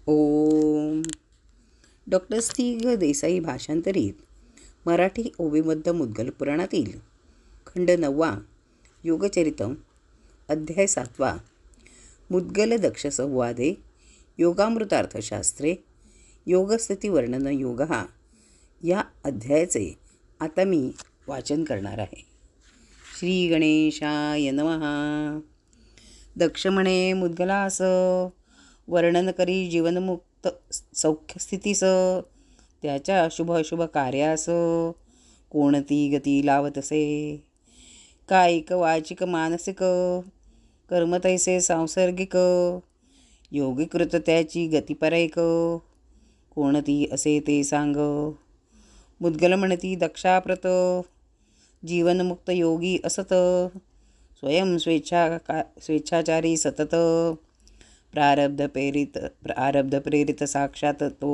ओम. Doctor स्थिग Desai भाषांतरित मराठी ओवीबद्ध मुद्गल पुराणातील खंड 9 योगचरितम अध्याय 7 मुद्गल दक्ष संवादे योगामृतार्थशास्त्रे योगस्थिती वर्णन योग या अध्यायाचे आता मी वाचन करणार आहे. श्री गणेशाय नमः. दक्ष म्हणे, मुद्गलास वर्णन करी जीवनमुक्त सौख्यस्थितीस त्याच्या शुभ अशुभ कार्यास कोणती गती लावतसे. कायिक वाचिक मानसिक कर्म तैसे सांसर्गिक योगीकृत त्याची गती परैक कोणती असे ते सांग. मुद्गल म्हणती, दक्षाप्रत जीवनमुक्त योगी असत स्वयं स्वेच्छाचारी सतत प्रारब्ध प्रेरित साक्षात तो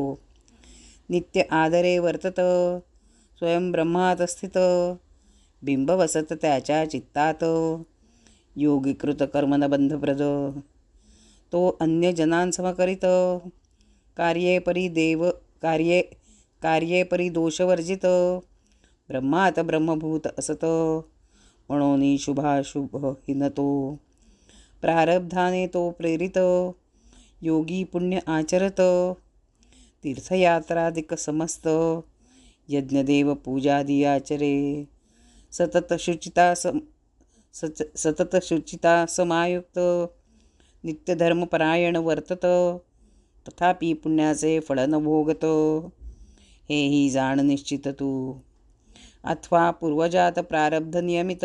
नित्य आदरे वर्तत स्वयं ब्रह्मात स्थित बिंब वसत त्याच्या चित्तात योगीकृत कर्मन बंधप्रद तो अन्य जनांसम करीत कार्ये परी दोषवर्जित ब्रह्मात ब्रह्मभूत असत म्हणून शुभाशुभ हिन तो प्रारब्धाने तो प्रेरित योगी पुण्य आचरत तीर्थयात्रादिक समस्त यज्ञदेव पूजादी आचरे सतत शुचिता समायुक्त नित्यधर्मपरायण वर्तत तथापि पुण्याचे फळ न भोगत हेही जाण निश्चित तू. अथवा पूर्वजात प्रारब्ध नियमित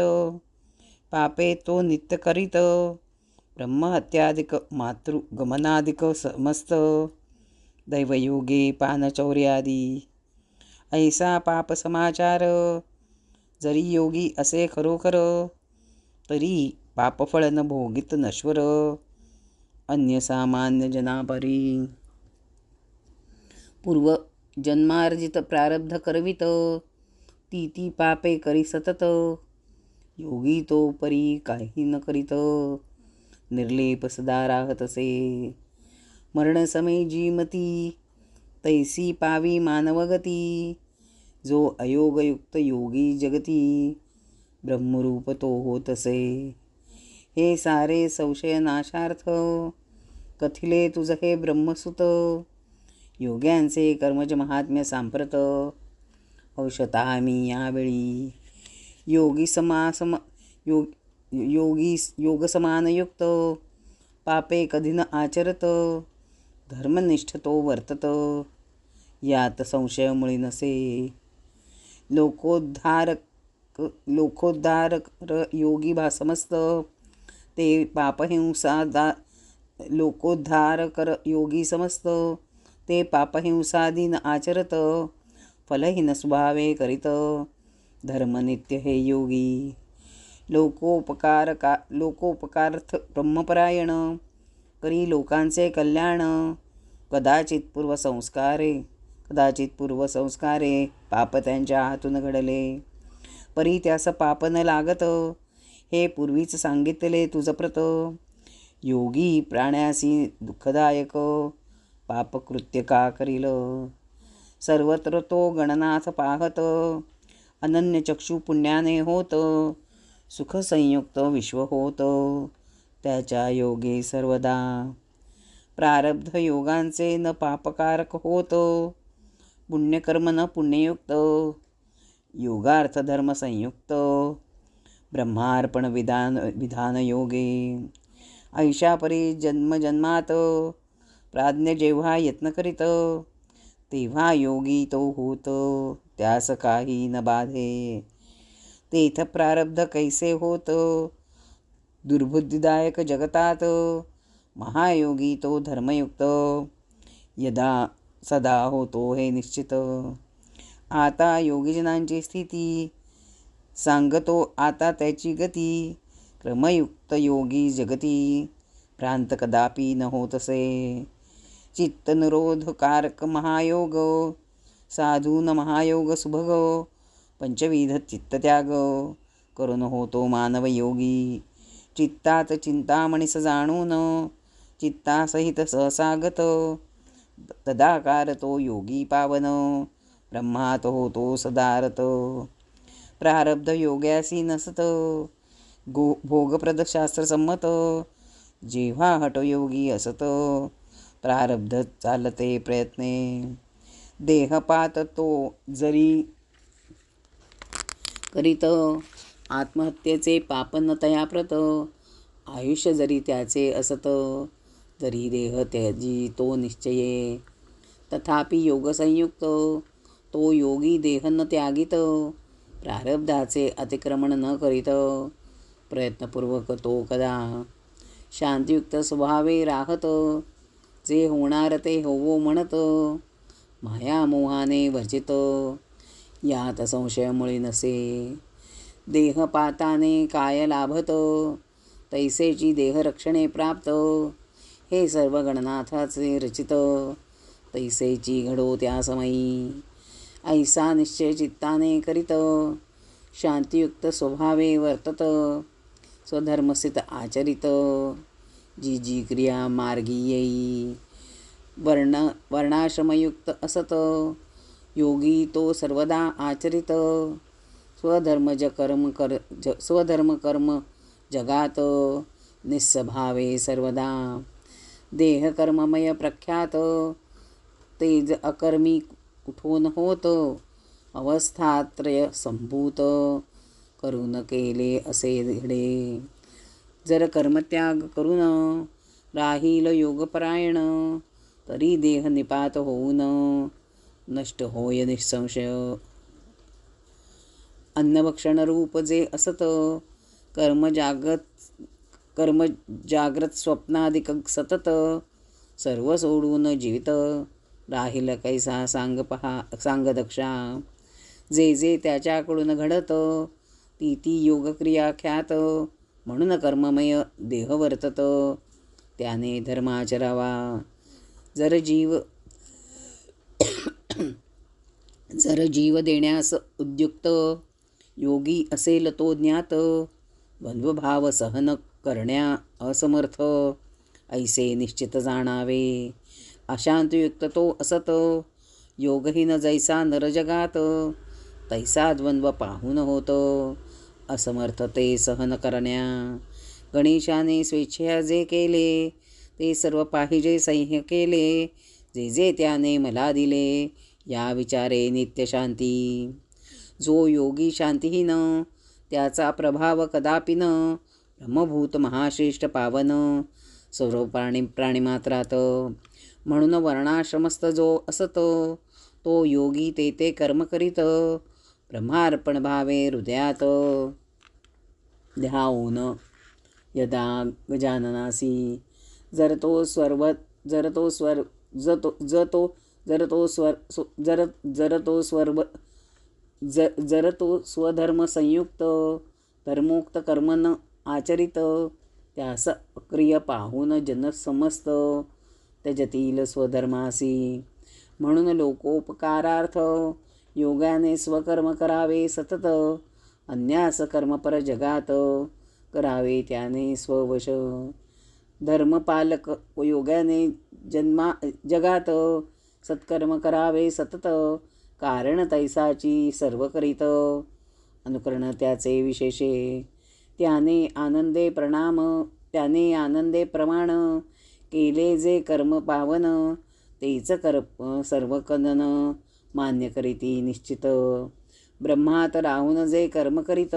पापे तो नित्य करीत ब्रह्महत्यादिक मातृगमनादिक समस्त दैवयोगे पानचौर्यादी ऐसा पाप समाचार जरी योगी असे खरोखर तरी पापफळ न भोगित नश्वर अन्य सामान्य जनापरी पूर्व जन्मार्जित प्रारब्ध करवित ती पापे करी सतत योगी तो परी काही न करीत निर्लेप सदा राहतसे. मरणसमयी जीमती तैसी पावी मानवगती जो अयोगयुक्त योगी जगती ब्रह्मरूप तो होतसे. हे सारे संशय नाशार्थ कथिले तुझ हे ब्रह्मसुत योग्यांचे कर्मज महात्म्य सांप्रत औषता मी यावेळी योग समानयुक्त पापे कधी न आचरत धर्मनिष्ठ तो वर्तत यात संशय मुळी नसे. लोकोद्धारक योगी समस्त ते लोकोद्धारकर योगी समस्त ते पापहिंसादीन आचरत फलहीन स्वभावे करीत धर्मनित्य हे योगी लोकोपकारार्थ ब्रह्मपरायण करी लोकांचे कल्याण कदाचित पूर्वसंस्कारे पाप त्यांच्या हातून घडले परी त्यास पाप न लागत हे पूर्वीच सांगितले तुझ प्रत. योगी प्राण्यासी दुःखदायक पापकृत्य का करील सर्वत्र तो गणनाथ पाहत अनन्य चक्षु पुण्याने होत सुख संयुक्त विश्व होत त्याच्या योगे सर्वदा. प्रारब्ध योगांचे न पापकारक होत पुण्यकर्म न पुण्ययुक्त योगार्थ धर्म संयुक्त ब्रह्मार्पण विधान योगे ऐशा परी जन्मजन्मात प्राज्ञ जेव्हा यत्न करीत तेव्हा योगी तो होत त्यास काही न बाधे. तेथ प्रारब्ध कैसे होत दुर्बुद्धीदायक जगतात महायोगी तो धर्मयुक्त यदा सदा होतो हे निश्चित. आता योगीजनांची स्थिती सांगतो आता त्याची गती क्रमयुक्त योगी जगती भ्रांत कदापि न होतसे. चित्तनिरोधकारक महायोग साधून महायोग सुभग पंचविध चित्तत्याग करून होतो मानव योगी. चित्तात चिंतामणीस जाणून चित्तासहित सहसागत तदाकार तो योगी पावन, ब्रह्मात होतो सदारत. प्रारब्ध योग्यासी नसत, भोगप्रद शास्त्र संमत. जेव्हा हटयोगी असत, प्रारब्ध चालते प्रयत्ने. देहपात तो जरी करीत, आत्महत्येचे पापन तया प्रत. आयुष्य जरी त्याचे असत, जरी देह त्याजी तो निश्चये. तथापि योगसंयुक्त तो योगी देह न त्यागित. प्रारब्धाचे अतिक्रमण न करीत, प्रयत्नपूर्वक तो कदा. शांतियुक्त स्वभावे राहत, जे होणार ते होवो म्हणत. मायामोहाने वर्जित, यात संशयमुळे नसे. देहपाताने काय लाभत, तैसेची देहरक्षणे प्राप्त. हे सर्व गणनाथाचे रचित, तैसेची घडो त्या समयी. ऐसा निश्चय चित्ताने करीत, शांतियुक्त स्वभावे वर्तत. स्वधर्मस्थित आचरित, जी जी क्रिया मार्गी येई. वर्णाश्रमयुक्त असत, योगी तो सर्वदा आचरित. स्वधर्म कर्म जगात, निस्सभावे सर्वदा. देहकर्ममय प्रख्यात, तेज अकर्मी कुठून होत. अवस्थात्रय संभूत, करून केले असे धडे. जर कर्मत्याग करून राहील योगपरायण, तरी देह निपात होऊन नष्ट होय निःसंशय. अन्नभक्षण रूप जे असत, कर्म जाग्रत स्वप्नाधिक सतत. सर्व सोडून जीवित, राहील कैसा सांग दक्षा. जे जे त्याच्याकडून घडत, ती ती योगक्रिया ख्यात. म्हणून कर्ममय देह वर्तत, त्याने धर्माचरावा. जर जीव देण्यास उद्युक्त, योगी असेल तो ज्ञात. द्वंद्वभाव सहन करण्या असमर्थ, ऐसे निश्चित जाणावे. अशांतयुक्त तो असत, योगहीन जैसा नरजगात. तैसा द्वंद्व पाहून होत, असमर्थ ते सहन करण्या. गणेशाने स्वेच्छया जे केले, ते सर्व पाहिजे सह्य केले. जे जे त्याने मला दिले, या विचारे नित्यशांती. जो योगी शांतीहीन, त्याचा प्रभाव कदापि न. ब्रह्मभूत महाश्रेष्ठ पावन, सर्व प्राणिमात्रात. म्हणून वर्णाश्रमस्थ जो असतो, तो योगी ते ते कर्म करीत. ब्रह्मार्पण भावे हृदयात ध्याऊन यदा गजाननासी. जर तो स्वधर्म संयुक्त, धर्मोक्त कर्मन आचरित. त्यास अक्रिय पाहून जन समस्त, त्यजतील स्वधर्मासी. म्हणून लोकोपकारार्थ, योगाने स्वकर्म करावे सतत. अन्यास कर्मपर जगात, करावे त्याने स्ववश. धर्मपालक योगाने जगात, सत्कर्म करावे सतत. कारण तैसाची सर्व करीत, अनुकरण त्याचे विशेषे. त्याने आनंदे प्रमाण, केले जे कर्म पावन. तेच सर्व कनन, मान्य करीती निश्चित. ब्रह्मात राहून जे कर्म करीत,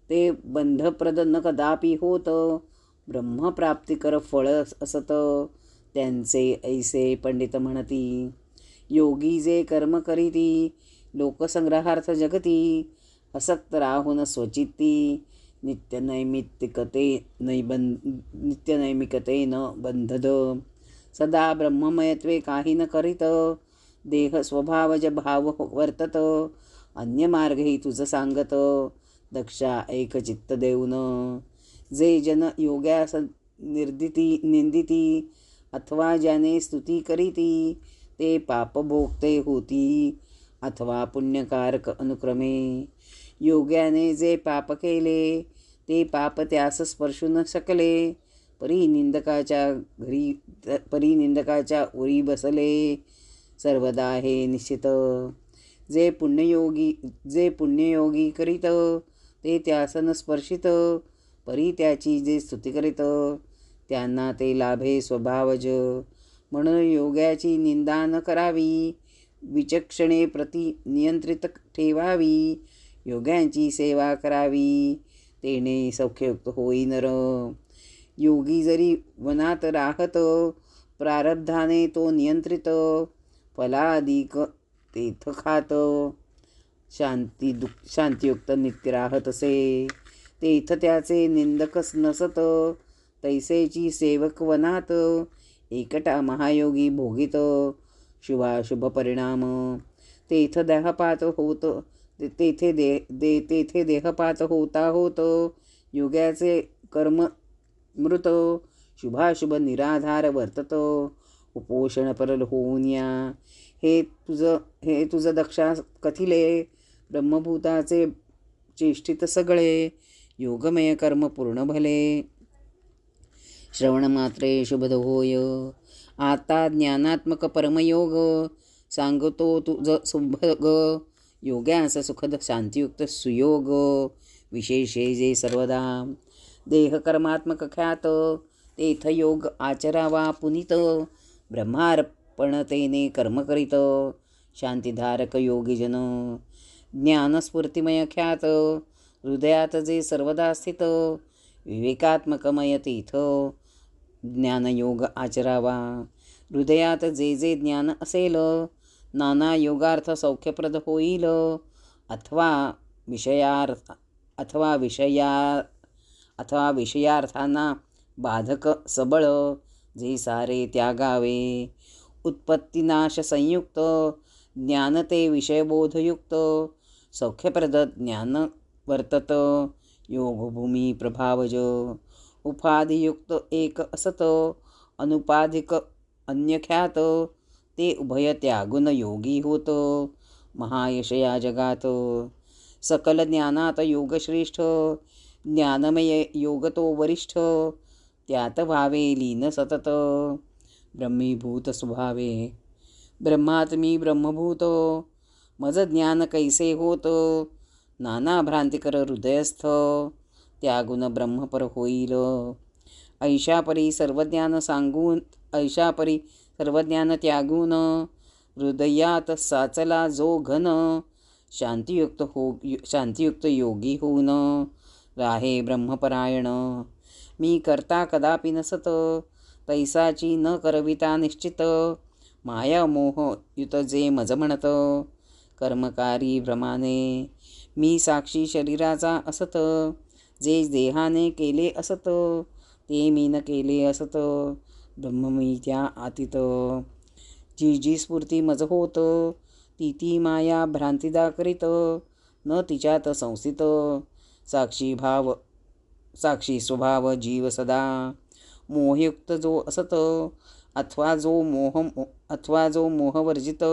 ते बंधप्रद न कदापि होत. ब्रह्मप्राप्तिकर फळ असत, त्यांचे ऐसे पंडित म्हणती. योगी जे कर्म करीती, लोकसंग्रहार्थ जगती. असक्त राहून स्वचित्ती, नित्यनैमिकते न बंधद. सदा ब्रह्ममयत्वे काही न करीत, देह स्वभावज भाव वर्तत. अन्य मार्गही तुझ सांगत, दक्षा एक चित्त देऊन. जे जन योग्यास निंदिती, अथवा ज्याने स्तुती करीती. ते पापभोगते होती, अथवा पुण्यकारक अनुक्रमे. योग्याने जे पाप केले, ते पाप त्यास स्पर्शू न शकले. परिनिंदकाच्या उरी बसले सर्वदा हे निश्चित. जे पुण्ययोगी करीत ते त्यासन स्पर्शित. परी त्याची जे स्तुती करीत त्यांना ते लाभे स्वभावज. म्हणून योग्याची निंदा न करावी, विचक्षणे प्रति नियंत्रित ठेवावी. योग्यांची सेवा करावी, तेने सौख्ययुक्त होई नर. योगी जरी वनात राहत, प्रारब्धाने तो नियंत्रित. फलाधिक तेथ खात, शांतियुक्त नित्य राहत असे. तेथ त्याचे निंदकच नसत, तैसेची सेवक वनात. एकटा महायोगी भोगित, शुभाशुभ परिणाम. तेथे देहपात होता होत. योग्याचे कर्म मृत, शुभाशुभ निराधार वर्तत. उपोषण परल होऊन या. हे तुझ दक्षा कथिले. ब्रह्मभूताचे चेष्टित सगळे, योगमय कर्म पूर्ण भले. श्रवण मात्रे शुभद होय. आता ज्ञानात्मक परमयोग, सांगतो तुझ सुभग. योग्यास सुखद शांतियुक्त सुयोग, विशेषे जे सर्वदा. देह कर्मात्मक ख्यात, तेथ योग आचरावा पुनीत. ब्रह्मार्पणतेने कर्म करीत, शांतिधारक योगीजन. ज्ञानस्फूर्तिमय ख्यात, हृदयात जे सर्वदा स्थित. विवेकात्मकमय तीर्थ, ज्ञानयोग आचरावा. हृदयात जे जे ज्ञान असेल, नाना योगार्थ सौख्यप्रद होईल. अथवा विषयार्थांना बाधक सबळ, जे सारे त्यागावे. उत्पत्तीनाश संयुक्त, ज्ञान ते विषयबोधयुक्त. सौख्यप्रद ज्ञान वर्तत, योगभूमी प्रभावज. उपाधियुक्त एक असत, अनुपाधिक अन्यख्यात. ते उभय त्यागुण योगी होत, महायशया जगात. सकल ज्ञानात योगश्रेष्ठ, ज्ञानमय योग तो वरिष्ठ. त्यात भावे लीन सतत, ब्रह्मीभूत स्वभावे. ब्रह्मात्मी ब्रह्मभूत, मज ज्ञान कैसे होत. नाना भ्रांतिकर हृदयस्थ, त्यागुण ब्रह्मपर होईल. ऐशापरी सर्वज्ञान त्यागून, हृदयात साचला जो घन. शांतियुक्त योगी होऊन, राहे ब्रह्मपरायण. मी करता कदापि नसत, तैसाची न करविता निश्चित. माया मोह युत जे मज म्हणत, कर्मकारी भ्रमाने. मी साक्षी शरीराचा असत, जे देहाने केले असत. ते मी न केले असत, ब्रह्म मी त्या आतीत. जी स्फूर्ती मज होत, ती माया भ्रांतिदा करीत. न तिच्यात संस्थित, साक्षी स्वभाव जीव सदा. मोहयुक्त जो असत, अथवा जो मोहवर्जित.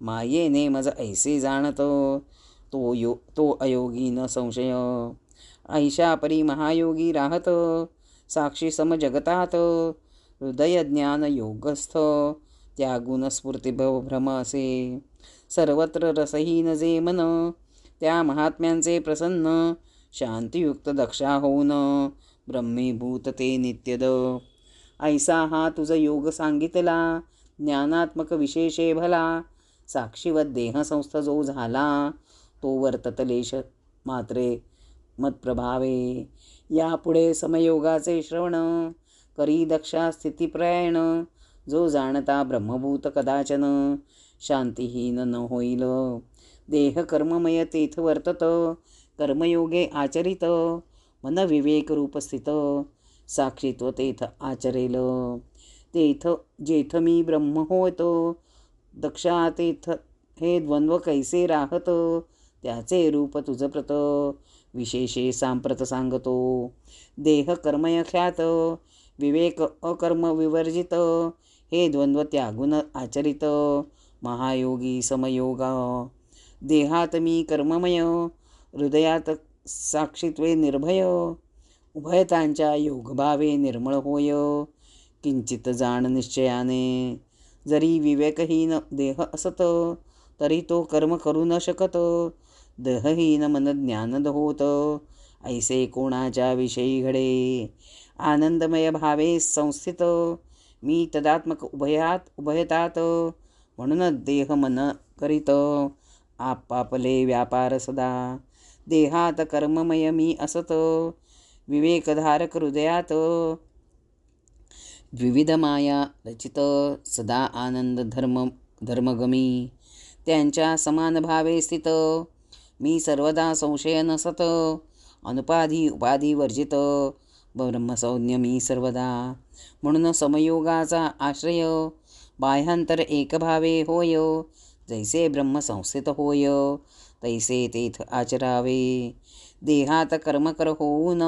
मायेने मज ऐसे जाणत, तो अयोगी न संशय. ऐशापरी महायोगी राहत, साक्षी सम जगतात. हृदय ज्ञान योगस्थ, त्यागुण स्फूर्ती भ्रम असे. सर्वत्र रसहीन जे मन, त्या महात्म्यांचे प्रसन्न. शांतियुक्त दक्षा होऊन, ब्रह्मीभूत ते नित्यद. ऐसा हा तुझ योग सांगितला, ज्ञानात्मक विशेषे भला. साक्षीवत देहसंस्थ जो झाला, तो वर्ततलेश मात्रे मत्प्रभावे. यापुढे समयोगाचे श्रवण, करी दक्षा स्थितिप्रयाण. जो जाणता ब्रह्मभूत कदाचन, शांतिहीन न होईल. देह कर्ममय तेथ वर्तत, कर्मयोगे आचरित. मन विवेक रूप स्थित, साक्षीत्व तेथ आचरेल. तेथ जेथ मी ब्रह्म होतो, दक्षा तेथ हे द्वंद्व कैसे राहत. त्याचे रूप तुझ प्रत, विशेषे सांप्रत सांगतो. देह कर्मय ख्यात, विवेक अकर्म विवर्जित. हे द्वंद्व त्यागुण आचरित, महायोगी समयोगा. देहात मी कर्ममय, हृदयात साक्षीत्वे निर्भय. उभयतांच्या योगभावे निर्मळ होय. किंचित जाण निश्चयाने जरी विवेकहीन देह असत, तरी तो कर्म करू न शकत. देहहीन मन ज्ञान होत, ऐसे कोणाच्या विषयी घडे. आनंदमय भावे संस्थित, मी तदात्मक उभयतात. म्हणून देह मन करीत, आपापले व्यापार सदा. देहात कर्ममय मी असत, विवेकधारक हृदयात. विविध माया रचित, सदा आनंद धर्मगमी. त्यांच्या समान भावे स्थित, मी सर्वदा संशय नसत. अनुपाधी उपाधी वर्जित, ब्रह्मसंज्ञ मी सर्वदा. म्हणून समयोगाचा आश्रय, बाह्यांतर एकभावे होय. जैसे ब्रह्म संस्थित होय, तैसे तेथ आचरावे. देहात कर्मकर होऊन,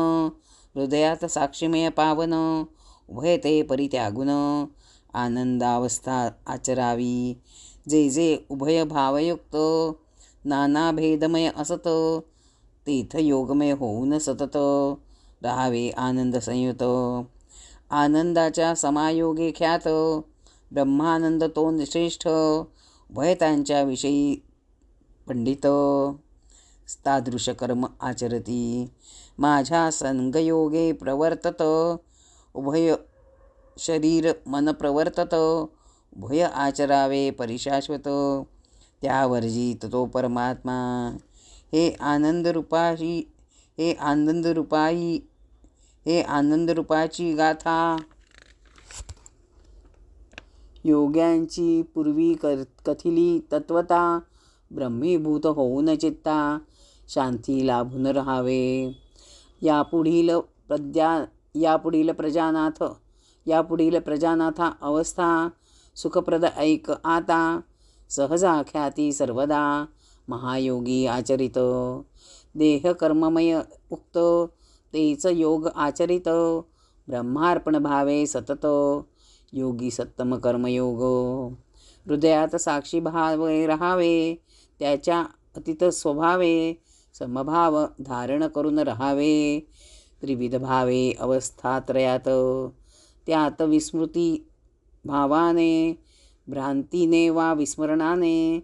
हृदयात साक्षीमय पावन. उभय ते परित्यागुन, आनंदावस्था आचरावी. जे जे उभय भावयुक्त, नाना भेदमय असत, तेथ योगमय होऊन सतत. राहावे आनंद संयुत, आनंदाच्या समायोगे ख्यात. ब्रह्मानंद तो श्रेष्ठ, उभयतांच्या विषयी पंडित. तादृश कर्म आचरती, माझ्या संगयोगे प्रवर्तत. उभय शरीर मन प्रवर्तत, उभय आचरावे परिशाश्वत. त्यावर्जित तो परमात्मा, हे आनंदरूपाची गाथा. योग्यांची पूर्वी कथिली तत्वता, ब्रह्मीभूत होऊन चित्ता, शांती लाभून राहावे. यापुढील प्रजानाथा अवस्था, सुखप्रद ऐक आता. सहजा ख्याती सर्वदा, महायोगी आचरित. देह कर्ममय उक्त, तेच योग आचरित. ब्रह्मार्पण भावे सतत, योगी सत्तम कर्मयोग. हृदयात साक्षी भावे राहावे, त्याच्या अतीत स्वभावे. समभाव धारण करून राहावे, त्रिविध भावे अवस्थात्रयात. त्यात विस्मृती भावाने, भ्रांतीने वा विस्मरणाने.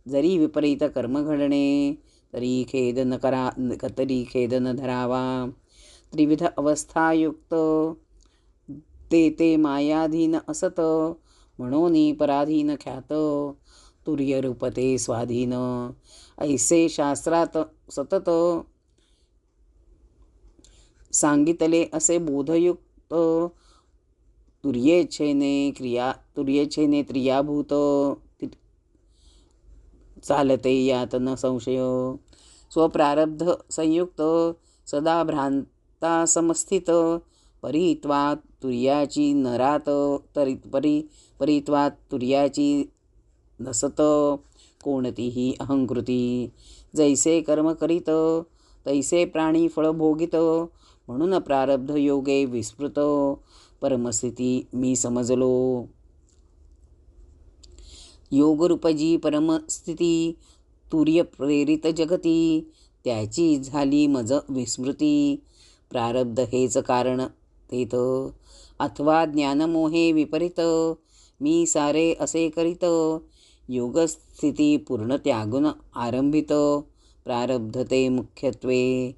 जरी विपरीत कर्म घडणे, तरी खेद न धरावा. त्रिविध अवस्थायुक्त, ते मायाधीन असत. म्हणून पराधीन ख्यात, तुर्यरूपते स्वाधीन. ऐसे शास्त्रात सतत, सांगितले असे बोधयुक्त. तुर्येच्छेने क्रियाभूत, चालते यात न संशय. स्वप्रारब्ध संयुक्त, सदा भ्रांता समस्थित. परित्वात तुर्याची नरात, परित्वात तुर्याची नसत कोणतीही अहंकृती. जैसे कर्म करीत, तैसे प्राणी फळ भोगित. म्हणून प्रारब्ध योगे विस्मृत, परमस्थिती मी समजलो. योगरूप जी परमस्थिती, तुर्य प्रेरित जगती. त्याची झाली मज विस्मृती, प्रारब्ध हेच कारण तेथ. अथवा ज्ञानमोहे विपरीत, मी सारे असे करीत. योगस्थिती पूर्ण त्यागून आरंभित, प्रारब्ध ते मुख्यत्वे.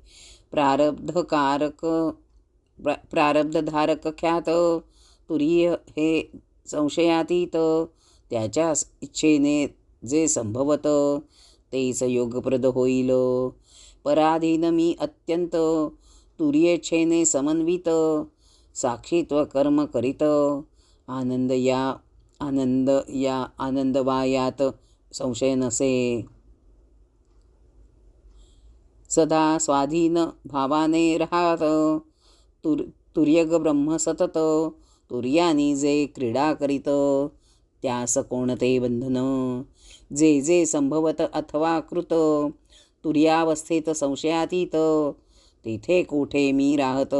प्रारब्धधारक ख्यात, तुर्य हे संशयातीत. त्याच्या इच्छेने जे संभवत, तेच योगप्रद होईल. पराधीन मी अत्यंत, तुर्येच्छेने समन्वित. साक्षीत्व कर्म करीत, आनंद वा यात संशय नसे. सदा स्वाधीन भावाने राहत, तुर्यग ब्रह्म सतत. तुर्यानी जे क्रीडा करीत, त्यास कोणते बंधन. जे जे संभवत अथवा कृत, तुर्यावस्थेत संशयातीत. तेथे कोठे मी राहत,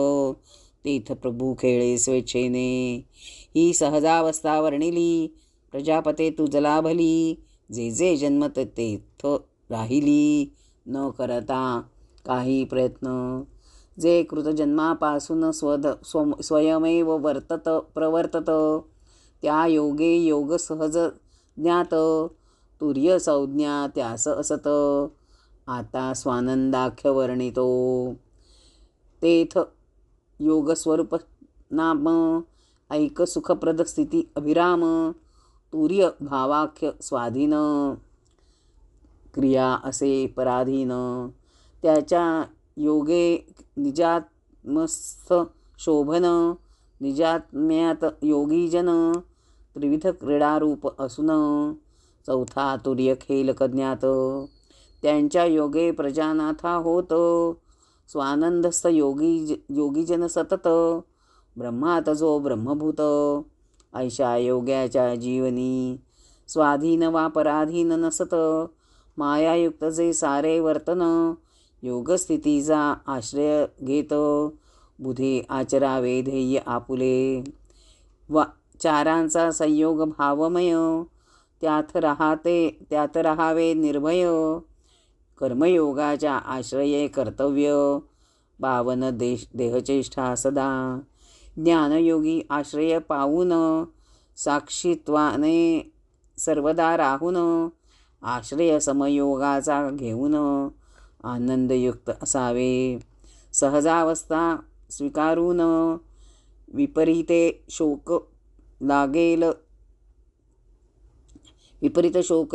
तेथ प्रभू खेळे स्वेच्छेने. ही सहजावस्था वर्णिली, प्रजापते तुझला भली. जे जे जन्मत तेथ राहिली, न करता काही प्रयत्न. जे कृतजन्मापासून स्वयमेव प्रवर्तत, त्या योगे योग सहज ज्ञात, तुर्य संज्ञा त्यास असत, आता स्वानंदाख्य वर्णितो. तेथ योगस्वरूप नाम ऐक सुखप्रद स्थिती अभिराम, तुर्य भावाख्य स्वाधीन, क्रिया असे पराधीन. त्याच्या योगे निजात्मस्थ शोभन, निजात्म्यात योगीजन, त्रिविध क्रीडारूप असून, चौथा तुर्य खेलक ज्ञात. त्यांच्या योगे प्रजानाथा होत, स्वानंदस्थ योगीजन सतत, ब्रह्मात जो ब्रह्मभूत, ऐशा योग्याच्या जीवनी, स्वाधीन वा पराधीन नसत, मायायुक्त जे सारे वर्तन, योगस्थितीचा आश्रय घेत, बुधे आचरावे ध्येय आपुले, चारांचा संयोग भावमय, त्यात राहावे निर्भय, कर्मयोगाच्या आश्रये कर्तव्य, पावन देहचेष्टा सदा, ज्ञानयोगी आश्रय पावून, साक्षीत्वाने सर्वदा राहून, आश्रय समयोगाचा घेऊन, आनंदयुक्त असावे, सहजावस्था स्वीकारून, विपरीत शोक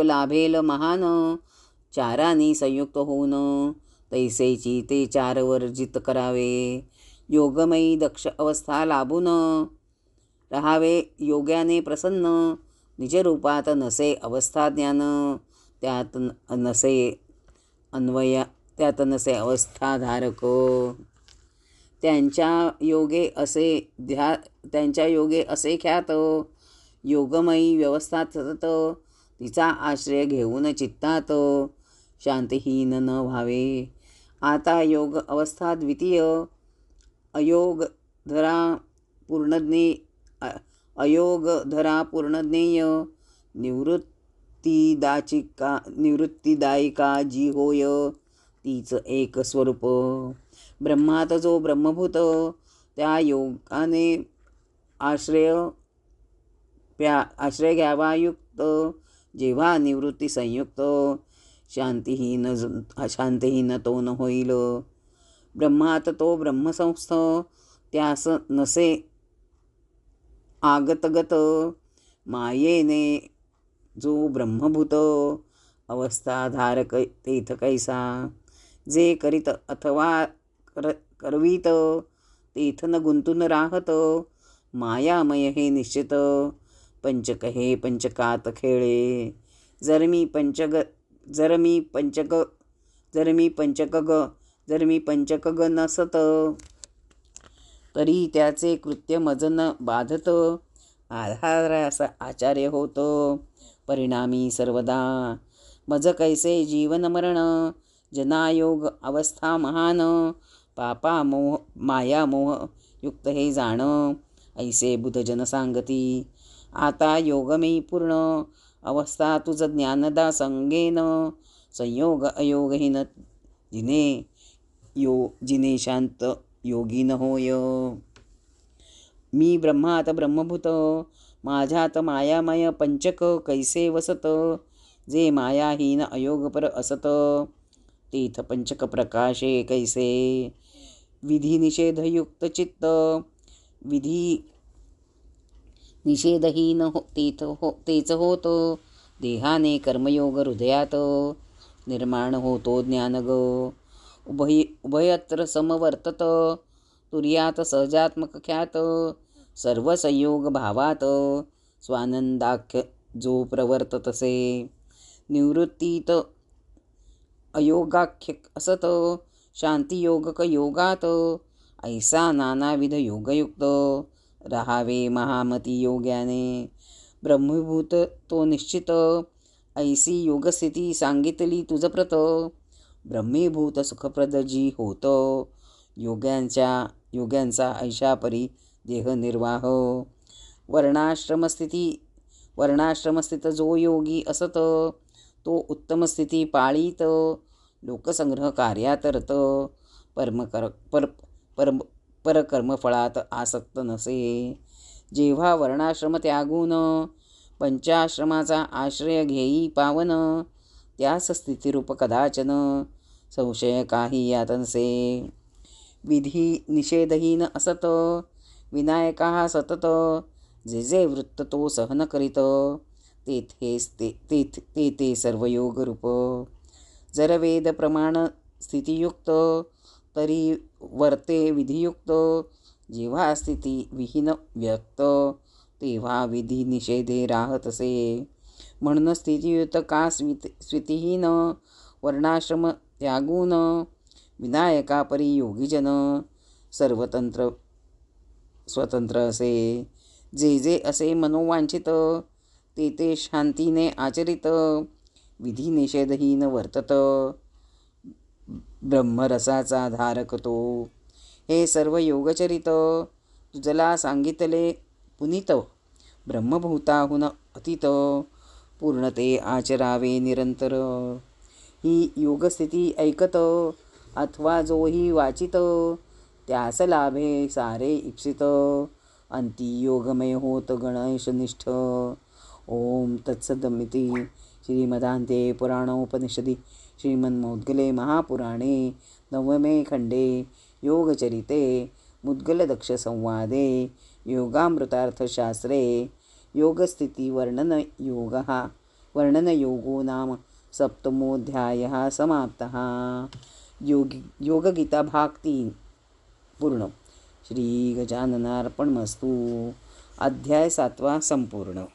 लाभेल महान, चारांनी संयुक्त होऊन, तैसेची ते चार वर्जित करावे, योगमयी दक्ष अवस्था लाभून राहावे, योग्याने प्रसन्न, निजरूपात नसे अवस्था ज्ञान, त्यात नसे अवस्थाधारक, त्यांच्या योगे असे ख्यात, योगमयी व्यवस्था सतत, तिचा आश्रय घेऊन चित्तात, शांतीहीन न व्हावे. आता योग अवस्था द्वितीय, अयोगधरा पूर्णज्ञेय, निवृत्तीदायिका जी होय, तीच एक स्वरूप, ब्रह्मात जो ब्रह्मभूत, त्या योगाने आश्रय घ्यावा युक्त, जेव्हा निवृत्ती संयुक्त, शांतीहीन तो न होईल, ब्रह्मात तो ब्रह्मसंस्थ, त्यास नसे आगतगत, मायेने जो ब्रह्मभूत, अवस्थाधारक तेथ कैसा, जे करीत अथवा करवीत, तेथ न गुंतून राहत, मायामय हे निश्चित, पंचक हे पंचकात खेळे, जर मी पंचकग नसत, तरी त्याचे कृत्य मज न बाधत, आधारास आचार्य होत, परिणामी सर्वदा, मज कैसे जीवन मरण, जनायोग अवस्था महान, पापा मोह माया मोह युक्त हे जाण, ऐसे बुध जन सांगती, आता योगमयी पूर्ण अवस्था तुझ ज्ञानदा संगेन, संयोग अयोगहीन जिने शांत योगीन होय. मी ब्रह्मात ब्रह्मभूत, माझ्यात मायामय पंचक कैसे वसत, जे मायाहीन अयोगपर असत, तेथ पंचक प्रकाशे कैसे, विधी निषेधयुक्त चित्त, विधी निषेधहीन तेच होत, देहाने कर्मयोग हृदयात निर्माण होतो ज्ञानग, उभयत्र समवर्तत, तुर्यात सहजात्मक ख्यात, सर्व संयोग भावात, स्वानंदाख्य जो प्रवर्ततसे, निवृत्तीत अयोगाख्य असत, शांतियोगक योगात, ऐसा नानाविध योगयुक्त, राहावे महामती योग्याने, ब्रह्मीभूत तो निश्चित, ऐसी योगस्थिती सांगितली तुझ प्रत, ब्रह्मीभूत सुखप्रद जी होत, योग्यांचा ऐशापरी देहनिर्वाह, वर्णाश्रमस्थित जो योगी असत, तो उत्तम स्थिती पाळीत, लोकसंग्रह कार्यात रत, परकर्मफळात आसक्त नसे. जेव्हा वर्णाश्रम त्यागून पंचाश्रमाचा आश्रय घेई पावन, त्यास स्थितिरूप कदाचन संशय काही यात नसे. विधी निषेधहीन असत, विनायका सतत, जे जे वृत्त तो सहन करीत, ते सर्व योग रूप. जर वेद प्रमाण स्थितियुक्त, तरी वर्ते विधियुक्त. जेव्हा स्थिती विहीन व्यक्त, तेव्हा विधी निषेधे राहतसे. म्हणून स्थितियुक्त का स्थितिहीन, वर्णाश्रम त्यागून, विनायका परी योगीजन सर्वतंत्र स्वतंत्र असे. जे जे असे मनोवांछित, ते शांतीने आचरित, विधी निषेधहीन वर्तत, ब्रह्मरसाचा धारक तो. हे सर्व योगचरित तुझला सांगितले पुनीत, ब्रह्मभूताहून अतीत, पूर्ण ते आचरावे निरंतर. ही योगस्थिती ऐकत, अथवा जोही वाचित, त्यास लाभे सारे इप्सित, अंती योगमय होत गणेशनिष्ठ. ओम तत्सदमिती. श्रीमदान्ते पुराणोपनिषदि श्रीमन्मौद्गले महापुराणे नवमे खण्डे योगचरिते मुद्गलदक्षसंवादे योगामृतार्थशास्त्रे वर्णनयोगो नाम सप्तमोऽध्यायः समाप्तः. योगगीता भाग 3 पूर्ण. श्री गजाननार्पणमस्तु. अध्याय 7 संपूर्ण.